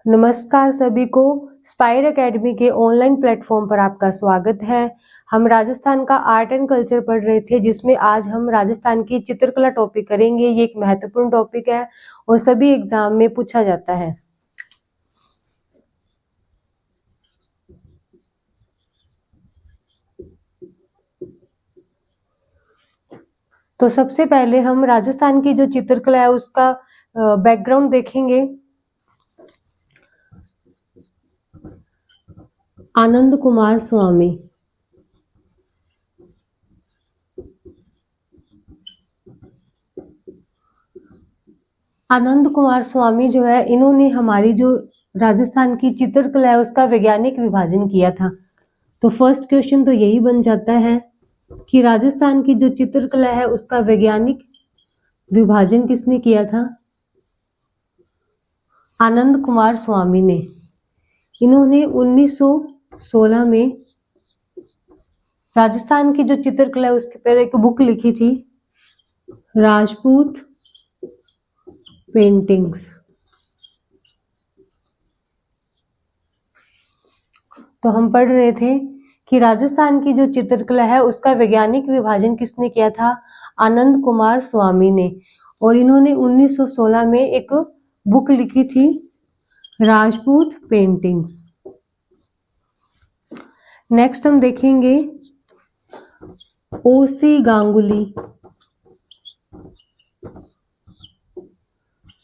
नमस्कार सभी को। स्पायर एकेडमी के ऑनलाइन प्लेटफॉर्म पर आपका स्वागत है। हम राजस्थान का आर्ट एंड कल्चर पढ़ रहे थे, जिसमें आज हम राजस्थान की चित्रकला टॉपिक करेंगे। ये एक महत्वपूर्ण टॉपिक है और सभी एग्जाम में पूछा जाता है। तो सबसे पहले हम राजस्थान की जो चित्रकला है उसका बैकग्राउंड देखेंगे। आनंद कुमार स्वामी। आनंद कुमार स्वामी जो है, इन्होंने हमारी जो राजस्थान की चित्रकला है उसका वैज्ञानिक विभाजन किया था। तो फर्स्ट क्वेश्चन तो यही बन जाता है कि राजस्थान की जो चित्रकला है उसका वैज्ञानिक विभाजन किसने किया था? आनंद कुमार स्वामी ने। इन्होंने 1916 में राजस्थान की जो चित्रकला है उसके पर एक बुक लिखी थी, राजपूत पेंटिंग्स। तो हम पढ़ रहे थे कि राजस्थान की जो चित्रकला है उसका वैज्ञानिक विभाजन किसने किया था? आनंद कुमार स्वामी ने। और इन्होंने 1916 में एक बुक लिखी थी, राजपूत पेंटिंग्स। नेक्स्ट हम देखेंगे ओसी गांगुली,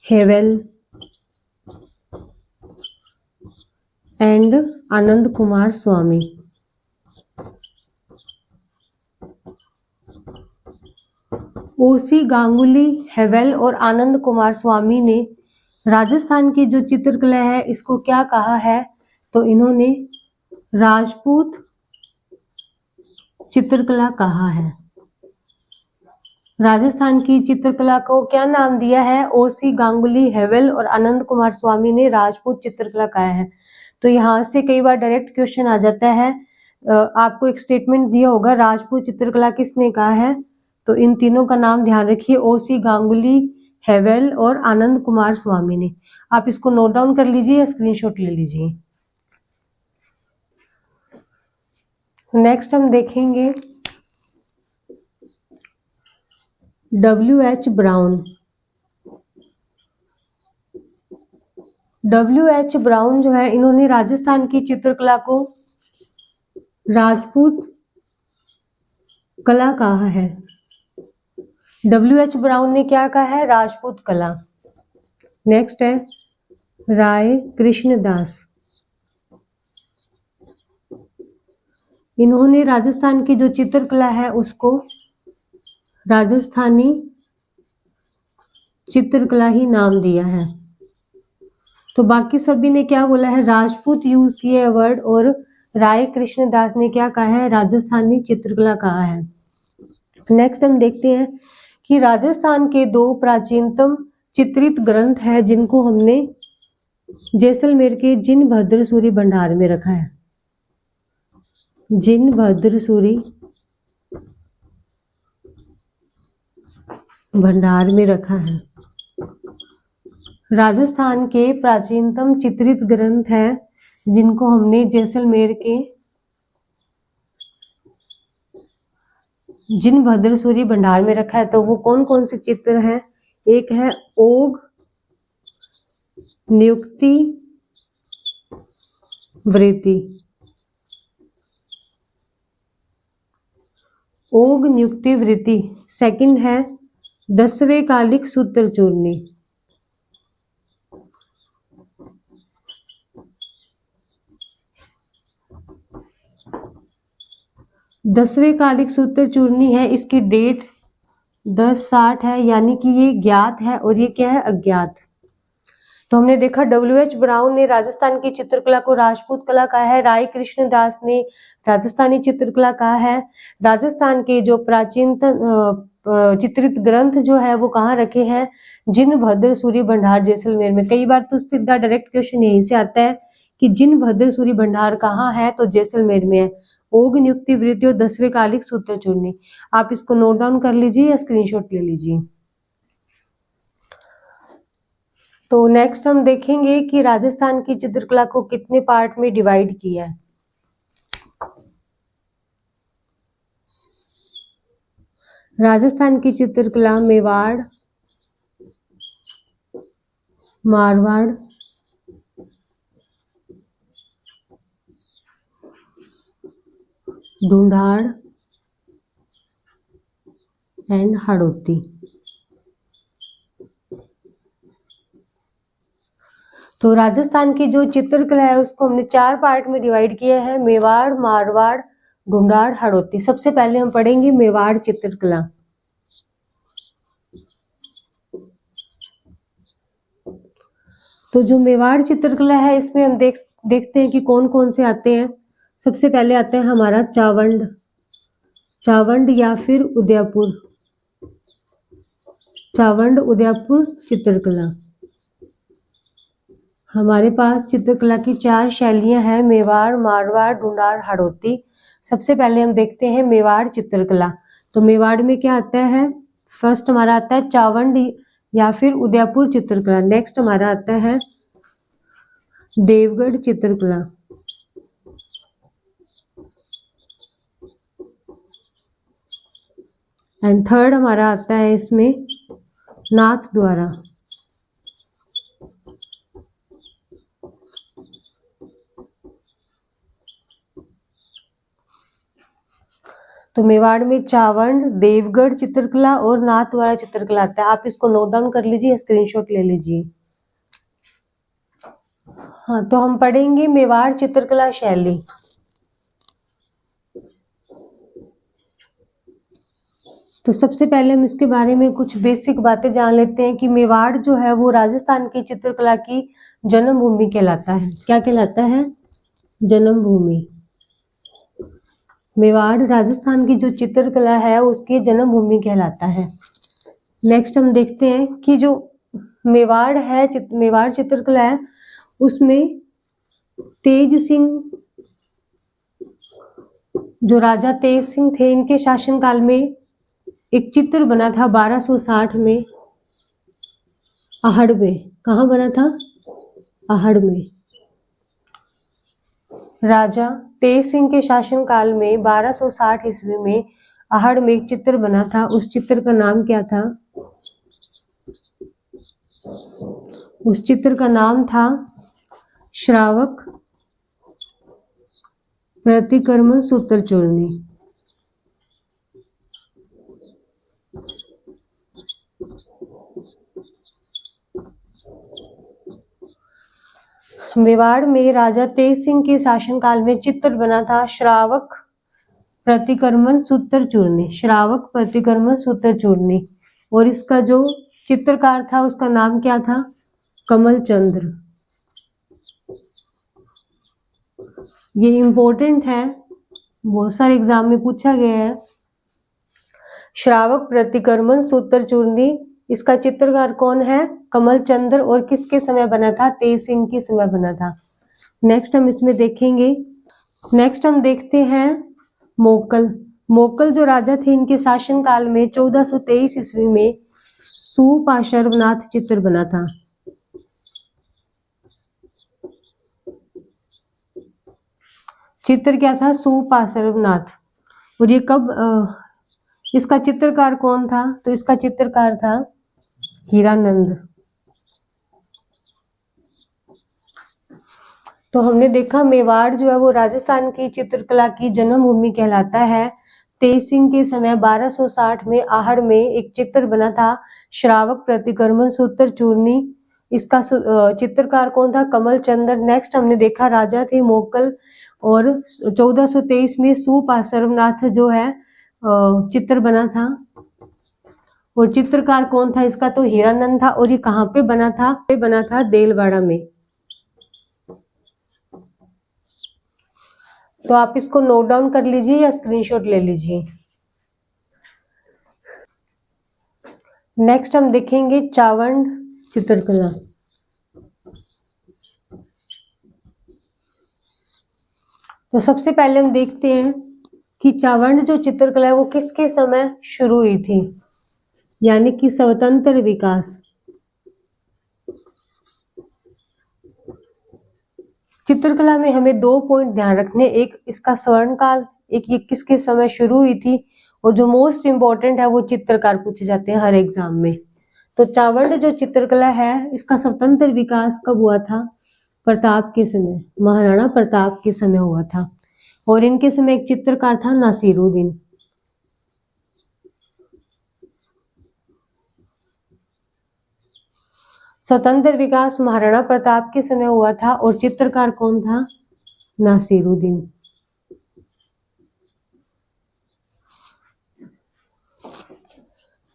हेवेल एंड आनंद कुमार स्वामी। ओसी गांगुली, हेवेल और आनंद कुमार स्वामी ने राजस्थान की जो चित्रकला है इसको क्या कहा है? तो इन्होंने राजपूत चित्रकला कहा है। राजस्थान की चित्रकला को क्या नाम दिया है? ओसी गांगुली, हेवेल और आनंद कुमार स्वामी ने राजपूत चित्रकला कहा है। तो यहाँ से कई बार डायरेक्ट क्वेश्चन आ जाता है। आपको एक स्टेटमेंट दिया होगा, राजपूत चित्रकला किसने कहा है? तो इन तीनों का नाम ध्यान रखिए, ओसी गांगुली, हेवेल और आनंद कुमार स्वामी ने। आप इसको नोट डाउन कर लीजिए या स्क्रीनशॉट ले लीजिए। नेक्स्ट हम देखेंगे W.H. ब्राउन। W.H. ब्राउन जो है, इन्होंने राजस्थान की चित्रकला को राजपूत कला कहा है। W.H. ब्राउन ने क्या कहा है? राजपूत कला। नेक्स्ट है राय कृष्णदास। इन्होंने राजस्थान की जो चित्रकला है उसको राजस्थानी चित्रकला ही नाम दिया है। तो बाकी सभी ने क्या बोला है? राजपूत यूज किया है वर्ड, और राय कृष्णदास ने क्या कहा है? राजस्थानी चित्रकला कहा है। नेक्स्ट हम देखते हैं कि राजस्थान के दो प्राचीनतम चित्रित ग्रंथ है जिनको हमने जैसलमेर के जिनभद्र सूरी भंडार में रखा है। जिनभद्र सूरी भंडार में रखा है। राजस्थान के प्राचीनतम चित्रित ग्रंथ है जिनको हमने जैसलमेर के जिनभद्र सूरी भंडार में रखा है। तो वो कौन कौन से चित्र हैं? एक है ओग नियुक्ति वृत्ति। ओग नियुक्ति वृत्ति। सेकंड है 10वें कालिक सूत्र चूर्णी। दसवें कालिक सूत्र चूर्णी है, इसकी डेट 1060 है, यानी कि ये ज्ञात है और ये क्या है? अज्ञात। तो हमने देखा W.H. ब्राउन ने राजस्थान की चित्रकला को राजपूत कला कहा है। राय कृष्णदास ने राजस्थानी चित्रकला कहा है। राजस्थान के जो प्राचीन चित्रित ग्रंथ जो है वो कहाँ रखे हैं? जिनभद्र सूरी भंडार जैसलमेर में। कई बार तो सीधा डायरेक्ट क्वेश्चन यहीं से आता है कि जिनभद्र सूरी भंडार कहाँ है? तो जैसलमेर में है। ओग नियुक्ति वृत्ति और 10वें कालिक सूत्र चूर्णी। आप इसको नोट डाउन कर लीजिए या स्क्रीनशॉट ले लीजिए। तो नेक्स्ट हम देखेंगे कि राजस्थान की चित्रकला को कितने पार्ट में डिवाइड किया है। राजस्थान की चित्रकला मेवाड़, मारवाड़, ढूंढाड़ एंड हाड़ौती। तो राजस्थान की जो चित्रकला है उसको हमने 4 पार्ट में डिवाइड किया है, मेवाड़, मारवाड़, ढूंढाड़, हाड़ौती। सबसे पहले हम पढ़ेंगे मेवाड़ चित्रकला। तो जो मेवाड़ चित्रकला है इसमें हम देखते हैं कि कौन कौन से आते हैं। सबसे पहले आता है हमारा चावंड, चावंड या फिर उदयपुर, चावंड उदयपुर चित्रकला। हमारे पास चित्रकला की 4 शैलियां हैं, मेवाड़, मारवाड़, ढूंढाड़, हाड़ौती। सबसे पहले हम देखते हैं मेवाड़ चित्रकला। तो मेवाड़ में क्या आता है? फर्स्ट हमारा आता है चावंड या फिर उदयपुर चित्रकला। नेक्स्ट हमारा आता है देवगढ़ चित्रकला। एंड थर्ड हमारा आता है इसमें नाथ द्वारा। तो मेवाड़ में चावंड, देवगढ़ चित्रकला और नाथद्वारा चित्रकला आता है। आप इसको नोट डाउन कर लीजिए, स्क्रीनशॉट ले लीजिए। हाँ, तो हम पढ़ेंगे मेवाड़ चित्रकला शैली। तो सबसे पहले हम इसके बारे में कुछ बेसिक बातें जान लेते हैं कि मेवाड़ जो है वो राजस्थान की चित्रकला की जन्मभूमि कहलाता है। क्या कहलाता है? जन्मभूमि। मेवाड़ राजस्थान की जो चित्रकला है उसकी जन्मभूमि कहलाता है। नेक्स्ट हम देखते हैं कि जो मेवाड़ है, मेवाड़ चित्रकला है उसमें तेज सिंह, जो राजा तेज सिंह थे, इनके शासनकाल में एक चित्र बना था 1260 में आहड़ में। कहाँ बना था? आहड़ में। राजा तेज सिंह के शासनकाल में 1260 ईस्वी में आहड़ में एक चित्र बना था। उस चित्र का नाम क्या था? उस चित्र का नाम था श्रावक प्रतिक्रमण सूत्र चूर्णी। मेवाड़ में राजा तेज सिंह के शासनकाल में चित्र बना था श्रावक प्रतिक्रमण सूत्र चूर्णी, श्रावक प्रतिक्रमण सूत्र चूर्णी। और इसका जो चित्रकार था उसका नाम क्या था? कमल चंद्र। ये इंपॉर्टेंट है, बहुत सारे एग्जाम में पूछा गया है। श्रावक प्रतिक्रमण सूत्र चूर्णी, इसका चित्रकार कौन है? कमल चंद्र। और किसके समय बना था? तेज सिंह के समय बना था। नेक्स्ट हम इसमें देखेंगे, नेक्स्ट हम देखते हैं मोकल। मोकल जो राजा थे इनके शासन काल में 1423 ईस्वी में सुपार्श्वनाथ चित्र बना था। चित्र क्या था? सुपार्श्वनाथ। और ये कब इसका चित्रकार कौन था? तो इसका चित्रकार था हीरानंद। तो हमने देखा मेवाड़ जो है वो राजस्थान की चित्रकला की जन्मभूमि कहलाता है। तेज सिंह के समय 1260 में आहड़ में एक चित्र बना था श्रावक प्रतिक्रमण सूत्र चूर्णी। इसका चित्रकार कौन था? कमल चंद्र। नेक्स्ट हमने देखा राजा थे मोकल और 1423 में सुपार्श्वनाथ जो है चित्र बना था। और चित्रकार कौन था इसका? तो हीरानंद था। और ये कहाँ पे बना था? पे बना था देलवाड़ा में। तो आप इसको नोट डाउन कर लीजिए या स्क्रीनशॉट ले लीजिए। नेक्स्ट हम देखेंगे चावंड चित्रकला। तो सबसे पहले हम देखते हैं कि चावंड जो चित्रकला है वो किसके समय शुरू हुई थी, यानी कि स्वतंत्र विकास। चित्रकला में हमें 2 पॉइंट ध्यान रखने, एक इसका स्वर्ण काल, एक ये किसके समय शुरू हुई थी, और जो मोस्ट इम्पोर्टेंट है वो चित्रकार पूछे जाते हैं हर एग्जाम में। तो चावंड जो चित्रकला है इसका स्वतंत्र विकास कब हुआ था? प्रताप के समय, महाराणा प्रताप के समय हुआ था। और इनके समय एक चित्रकार था नासिरुद्दीन। स्वतंत्र विकास महाराणा प्रताप के समय हुआ था और चित्रकार कौन था? नासिरुद्दीन।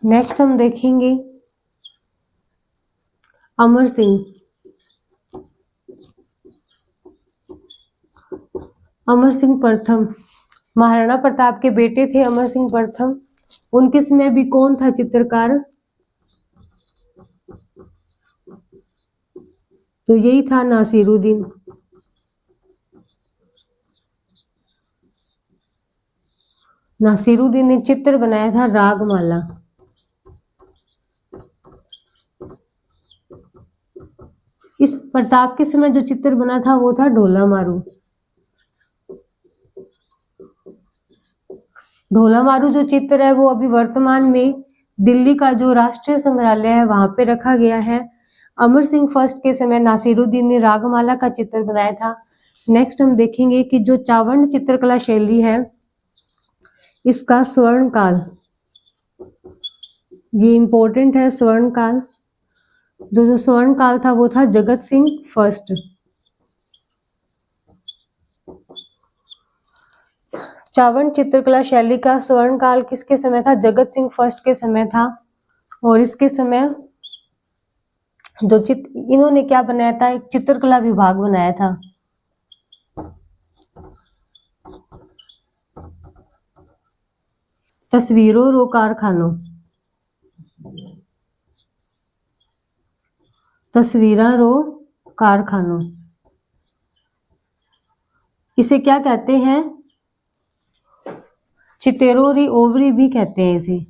नेक्स्ट हम देखेंगे अमर सिंह। अमर सिंह प्रथम महाराणा प्रताप के बेटे थे अमर सिंह प्रथम। उनके समय भी कौन था चित्रकार? तो यही था नासिरुद्दीन। नासिरुद्दीन ने चित्र बनाया था रागमाला। इस प्रताप के समय जो चित्र बना था वो था ढोला मारू। ढोला मारू जो चित्र है वो अभी वर्तमान में दिल्ली का जो राष्ट्रीय संग्रहालय है वहां पे रखा गया है। अमर सिंह फर्स्ट के समय नासिरुद्दीन ने रागमाला का चित्र बनाया था। नेक्स्ट हम देखेंगे कि जो चावंड चित्रकला शैली है इसका स्वर्ण काल, ये इंपॉर्टेंट है। स्वर्ण काल, जो स्वर्ण काल था वो था जगत सिंह फर्स्ट। चावंड चित्रकला शैली का स्वर्ण काल किसके समय था? जगत सिंह फर्स्ट के समय था। और इसके समय जो इन्होंने क्या बनाया था? एक चित्रकला विभाग बनाया था। तस्वीरों रो कारखानों, तस्वीरा रो कारखानों, इसे क्या कहते हैं? चितेरो री ओवरी भी कहते हैं इसे।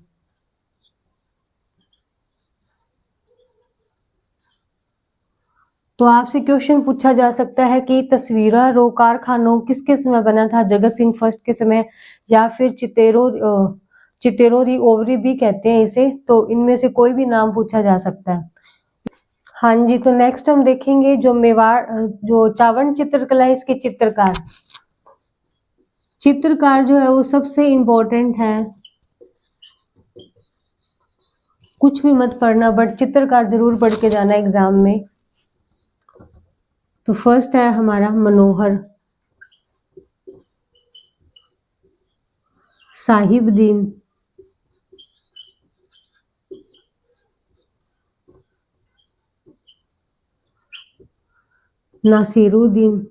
तो आपसे क्वेश्चन पूछा जा सकता है कि तस्वीरा रो कारखानों किसके समय बना था? जगत सिंह फर्स्ट के समय, या फिर चितेरो री ओवरी भी कहते हैं इसे। तो इनमें से कोई भी नाम पूछा जा सकता है। हाँ जी, तो नेक्स्ट हम देखेंगे जो मेवाड़ जो चावंड चित्रकला है इसके चित्रकार। चित्रकार जो है वो सबसे इम्पोर्टेंट है। कुछ भी मत पढ़ना बट चित्रकार जरूर पढ़ के जाना एग्जाम में। तो फर्स्ट है हमारा मनोहर, साहिबदीन, नासिरुद्दीन,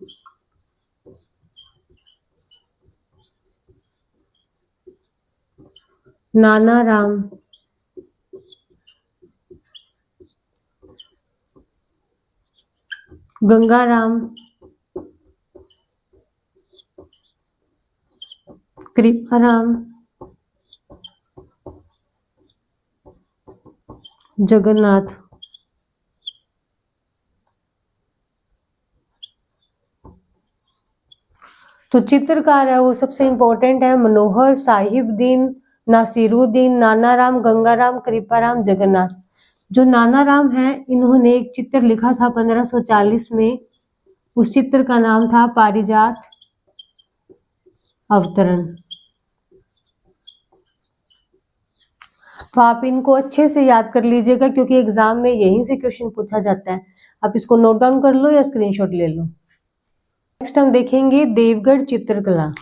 नाना राम, गंगाराम, कृपाराम, जगन्नाथ। तो चित्रकार है वो सबसे इंपॉर्टेंट है मनोहर, साहिबदीन, नासिरुद्दीन, नानाराम, गंगाराम, कृपाराम, जगन्नाथ। जो नानाराम है इन्होंने एक चित्र लिखा था 1540 में। उस चित्र का नाम था पारिजात अवतरण। तो आप इनको अच्छे से याद कर लीजिएगा क्योंकि एग्जाम में यहीं से क्वेश्चन पूछा जाता है। आप इसको नोट डाउन कर लो या स्क्रीनशॉट ले लो। नेक्स्ट हम देखेंगे देवगढ़ चित्रकला।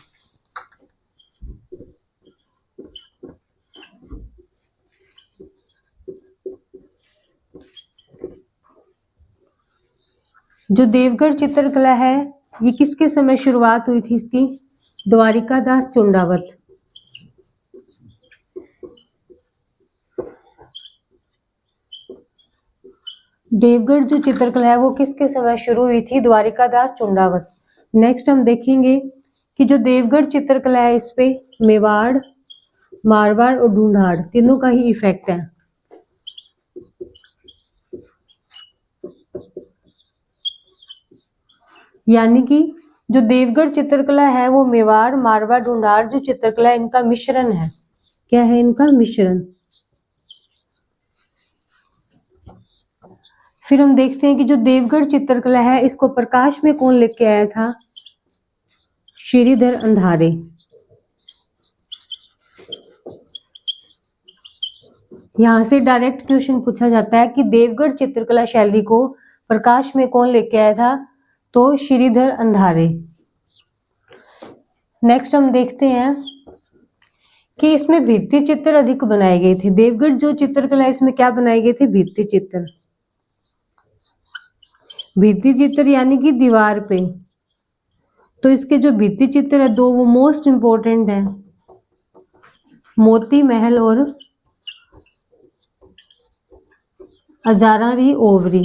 जो देवगढ़ चित्रकला है ये किसके समय शुरुआत हुई थी इसकी? द्वारिकादास चुंडावत। देवगढ़ जो चित्रकला है वो किसके समय शुरू हुई थी? द्वारिकादास चुंडावत। नेक्स्ट हम देखेंगे कि जो देवगढ़ चित्रकला है इस पे मेवाड़, मारवाड़ और ढूंढाड़ तीनों का ही इफेक्ट है। यानी कि जो देवगढ़ चित्रकला है वो मेवाड़, मारवाड़, ढूंढार जो चित्रकला है इनका मिश्रण है। क्या है? इनका मिश्रण। फिर हम देखते हैं कि जो देवगढ़ चित्रकला है इसको प्रकाश में कौन लेके आया था? श्रीधर अंधारे। यहां से डायरेक्ट क्वेश्चन पूछा जाता है कि देवगढ़ चित्रकला शैली को प्रकाश में कौन लेके आया था? तो श्रीधर अंधारे। नेक्स्ट हम देखते हैं कि इसमें भित्ति चित्र अधिक बनाए गए थे। देवगढ़ जो चित्रकला इसमें क्या बनाए गए थे? भित्ति चित्र। भित्ति चित्र यानी कि दीवार पे। तो इसके जो भित्ति चित्र है दो, वो मोस्ट इंपॉर्टेंट है, मोती महल और अजारारी ओवरी।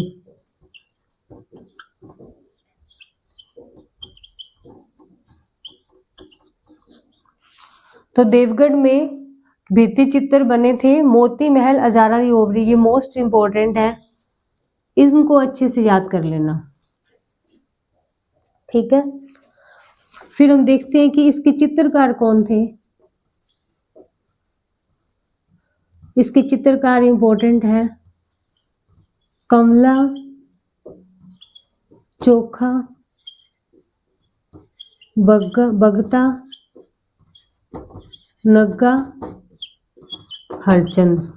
तो देवगढ़ में भित्ति चित्र बने थे मोती महल, अजारारी ओवरी, ये मोस्ट इंपॉर्टेंट है, इनको अच्छे से याद कर लेना। ठीक है। फिर हम देखते हैं कि इसके चित्रकार कौन थे। इसके चित्रकार इंपॉर्टेंट है कमला, चोखा, बगता, नग्गा, हरचंद।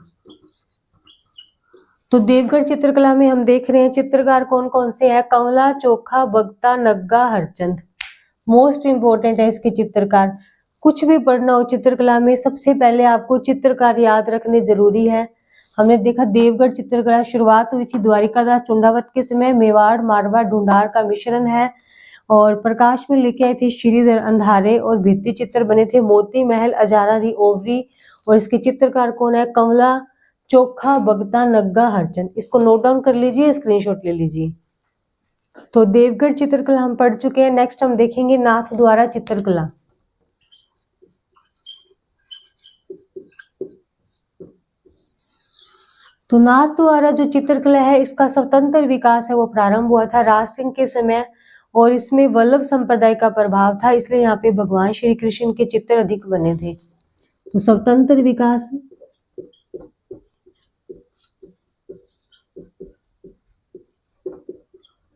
तो देवगढ़ चित्रकला में हम देख रहे हैं चित्रकार कौन कौन से हैं? कमला, चोखा, बगता, नग्गा, हरचंद। मोस्ट इंपॉर्टेंट है इसके चित्रकार। कुछ भी पढ़ना हो चित्रकला में सबसे पहले आपको चित्रकार याद रखने जरूरी है। हमने देखा देवगढ़ चित्रकला शुरुआत हुई थी द्वारिकादास चुंडावत के समय, मेवाड़, मारवाड़, ढूंढार का मिश्रण है, और प्रकाश में लेके आए थे श्रीधर अंधारे, और भित्ति चित्र बने थे मोती महल, अजारारी ओवरी, और इसके चित्रकार कौन है? कमला, चोखा, बगता, नग्गा, हरचंद। इसको नोट डाउन कर लीजिए, स्क्रीनशॉट ले लीजिए। तो देवगढ़ चित्रकला हम पढ़ चुके हैं। नेक्स्ट हम देखेंगे नाथ द्वारा चित्रकला। तो नाथ द्वारा जो चित्रकला है इसका स्वतंत्र विकास है वो प्रारंभ हुआ था राज सिंह के समय, और इसमें वल्लभ संप्रदाय का प्रभाव था, इसलिए यहाँ पे भगवान श्री कृष्ण के चित्र अधिक बने थे। तो स्वतंत्र विकास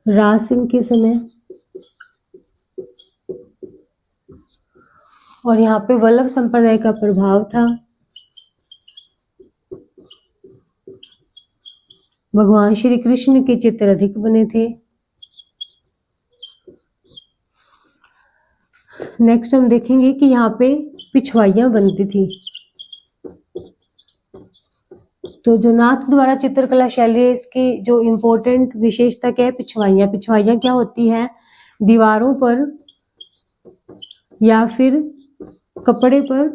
राज सिंह के समय, और यहाँ पे वल्लभ संप्रदाय का प्रभाव था, भगवान श्री कृष्ण के चित्र अधिक बने थे। नेक्स्ट हम देखेंगे कि यहाँ पे पिछवाइयां बनती थी। तो जो नाथ द्वारा चित्रकला शैली है इसकी जो इम्पोर्टेंट विशेषता क्या है? पिछवाइयां। पिछवाइयां क्या होती है? दीवारों पर या फिर कपड़े पर,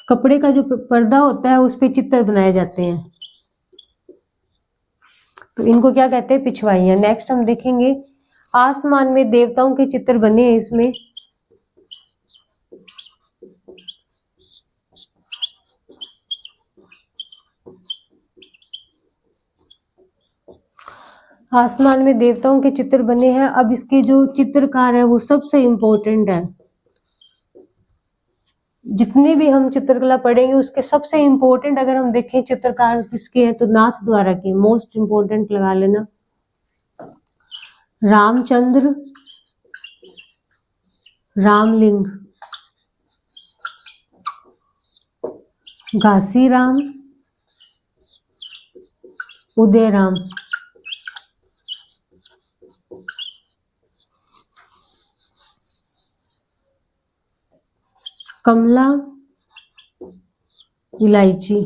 कपड़े का जो पर्दा होता है उस पे चित्र बनाए जाते हैं, तो इनको क्या कहते हैं? पिछवाइयां। नेक्स्ट हम देखेंगे आसमान में देवताओं के चित्र बने हैं इसमें। आसमान में देवताओं के चित्र बने हैं। अब इसके जो चित्रकार है वो सबसे इम्पोर्टेंट है। जितने भी हम चित्रकला पढ़ेंगे उसके सबसे इम्पोर्टेंट अगर हम देखें चित्रकार किसके हैं तो नाथ द्वारा के, मोस्ट इम्पोर्टेंट लगा लेना। रामचंद्र, रामलिंग, घासीराम, उदयराम। कमला, इलायची।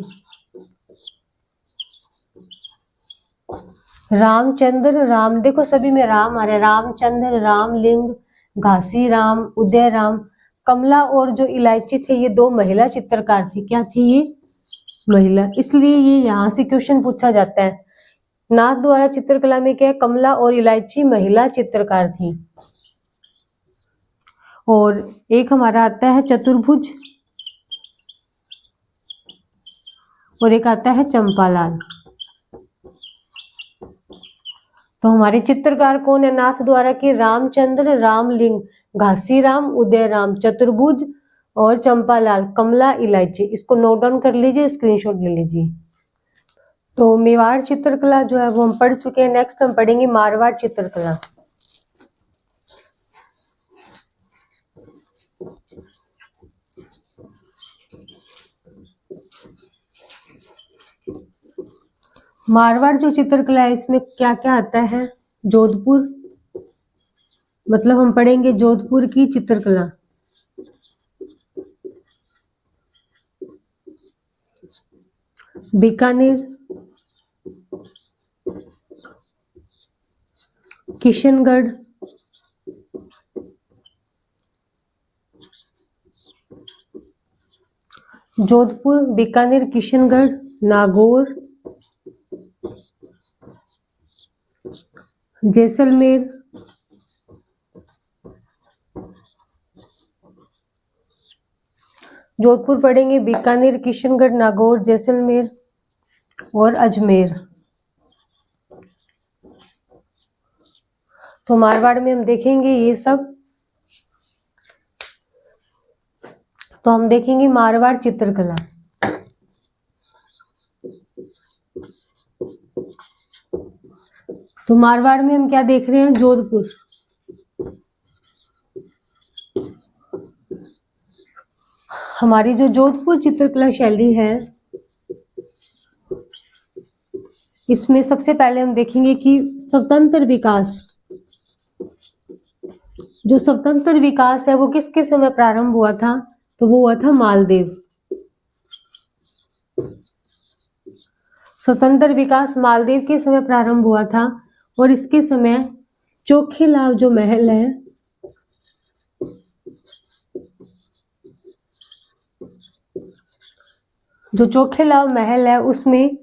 रामचंद्र, राम, देखो सभी में राम आ रहा है, रामचंद्र, रामलिंग, घासीराम, उदयराम। कमला और जो इलायची थे ये दो महिला चित्रकार थी। क्या थी ये? महिला, इसलिए ये यहाँ से क्वेश्चन पूछा जाता है। नाथ द्वारा चित्रकला में क्या है? कमला और इलायची महिला चित्रकार थी। और एक हमारा आता है चतुर्भुज, और एक आता है चंपालाल। तो हमारे चित्रकार कौन है नाथ द्वारा के? रामचंद्र, रामलिंग, घासीराम, उदयराम, चतुर्भुज और चंपालाल, कमला, इलायची। इसको नोट डाउन कर लीजिए, स्क्रीनशॉट ले लीजिए। तो मेवाड़ चित्रकला जो है वो हम पढ़ चुके हैं। नेक्स्ट हम पढ़ेंगे मारवाड़ चित्रकला। मारवाड़ जो चित्रकला है इसमें क्या क्या आता है? जोधपुर, मतलब हम पढ़ेंगे जोधपुर की चित्रकला। बीकानेर, किशनगढ़, जोधपुर, बीकानेर, किशनगढ़, नागौर, जैसलमेर, जोधपुर पढ़ेंगे, बीकानेर, किशनगढ़, नागौर, जैसलमेर और अजमेर। तो मारवाड़ में हम देखेंगे ये सब। तो हम देखेंगे मारवाड़ चित्रकला। तो मारवाड़ में हम क्या देख रहे हैं? जोधपुर। हमारी जो जोधपुर चित्रकला शैली है इसमें सबसे पहले हम देखेंगे कि स्वतंत्र विकास, जो स्वतंत्र विकास है वो किसके समय प्रारंभ हुआ था? तो वो हुआ था मालदेव। स्वतंत्र विकास मालदेव के समय प्रारंभ हुआ था और इसके समय चोखेलाव जो महल है जो चोखेलाव महल है उसमें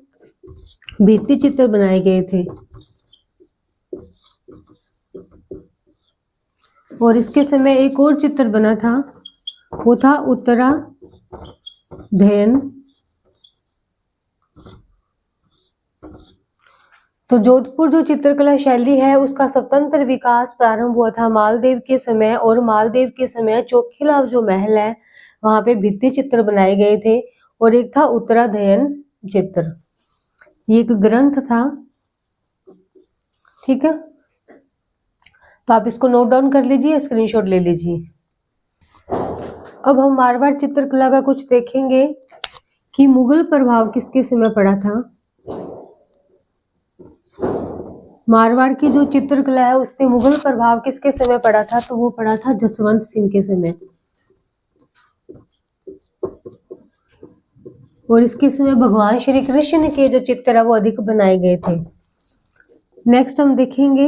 भित्ति चित्र बनाए गए थे और इसके समय एक और चित्र बना था, वो था उत्तराधयन। तो जोधपुर जो चित्रकला शैली है उसका स्वतंत्र विकास प्रारंभ हुआ था मालदेव के समय और मालदेव के समय चोखेलाव जो महल है वहां पे भित्ति चित्र बनाए गए थे और एक था उत्तराधयन चित्र। ये एक ग्रंथ था, ठीक है। तो आप इसको नोट डाउन कर लीजिए, स्क्रीनशॉट ले लीजिए। अब हम मारवाड़ चित्रकला का कुछ देखेंगे कि मुगल प्रभाव किसके समय पड़ा था। मारवाड़ की जो चित्रकला है उस पे मुगल प्रभाव किसके समय पड़ा था? तो वो पड़ा था जसवंत सिंह के समय और इसके समय भगवान श्री कृष्ण के जो चित्र है वो अधिक बनाए गए थे। नेक्स्ट हम देखेंगे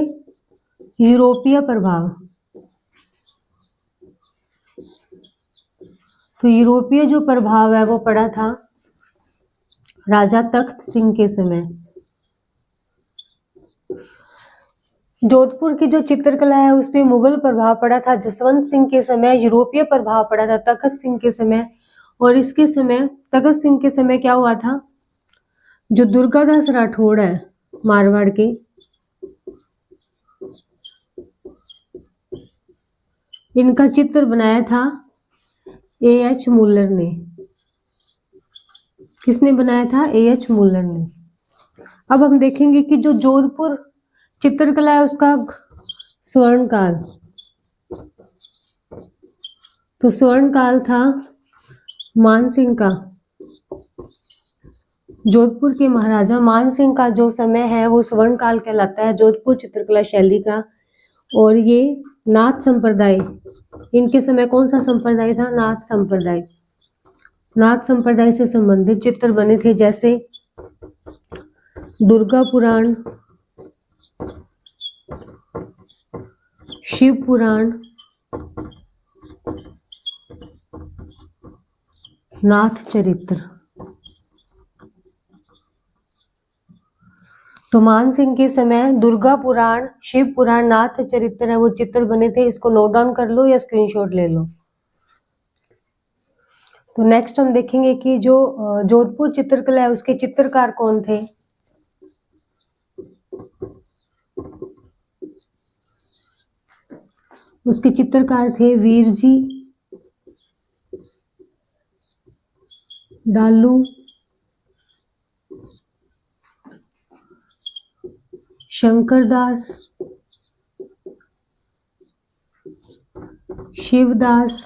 यूरोपीय प्रभाव। तो यूरोपीय जो प्रभाव है वो पड़ा था राजा तख्त सिंह के समय। जोधपुर की जो चित्रकला है उस पे मुगल प्रभाव पड़ा था जसवंत सिंह के समय, यूरोपीय प्रभाव पड़ा था तखत सिंह के समय और इसके समय तखत सिंह के समय क्या हुआ था, जो दुर्गादास राठौड़ है मारवाड़ के, इनका चित्र बनाया था A.H. मुल्लर ने। किसने बनाया था? A.H. मुल्लर ने। अब हम देखेंगे कि जो जोधपुर चित्रकला है उसका स्वर्ण काल। तो स्वर्ण काल था मानसिंह का। जोधपुर के महाराजा मानसिंह का जो समय है वो स्वर्ण काल कहलाता है जोधपुर चित्रकला शैली का। और ये नाथ संप्रदाय, इनके समय कौन सा संप्रदाय था? नाथ संप्रदाय। नाथ संप्रदाय से संबंधित चित्र बने थे जैसे दुर्गा पुराण, शिव पुराण, नाथ चरित्र। तो मानसिंह के समय दुर्गा पुराण, शिव पुराण, नाथ चरित्र है वो चित्र बने थे। इसको नोट डाउन कर लो या स्क्रीनशॉट ले लो। तो नेक्स्ट हम देखेंगे कि जो जोधपुर चित्रकला है उसके चित्रकार कौन थे। उसके चित्रकार थे वीर जी डालू, शंकरदास, शिवदास।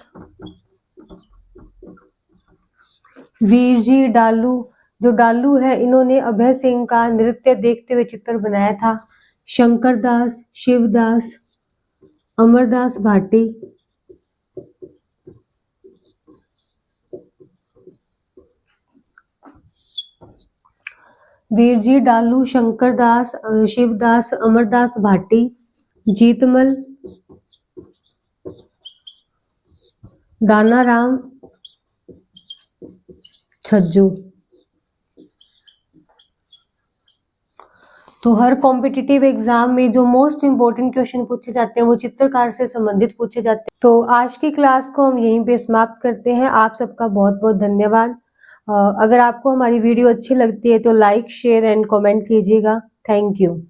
वीर जी डालू, जो डालू है इन्होंने अभय सिंह का नृत्य देखते हुए चित्र बनाया था। शंकरदास, शिवदास, अमरदास भाटी। वीर जी डालू, शंकरदास, शिवदास, अमरदास भाटी, जीतमल, दानाराम, छज्जू। तो हर कॉम्पिटिटिव एग्जाम में जो मोस्ट इम्पोर्टेंट क्वेश्चन पूछे जाते हैं वो चित्रकार से संबंधित पूछे जाते हैं। तो आज की क्लास को हम यहीं पे समाप्त करते हैं। आप सबका बहुत बहुत धन्यवाद। अगर आपको हमारी वीडियो अच्छी लगती है तो लाइक, शेयर एंड कमेंट कीजिएगा। Thank you.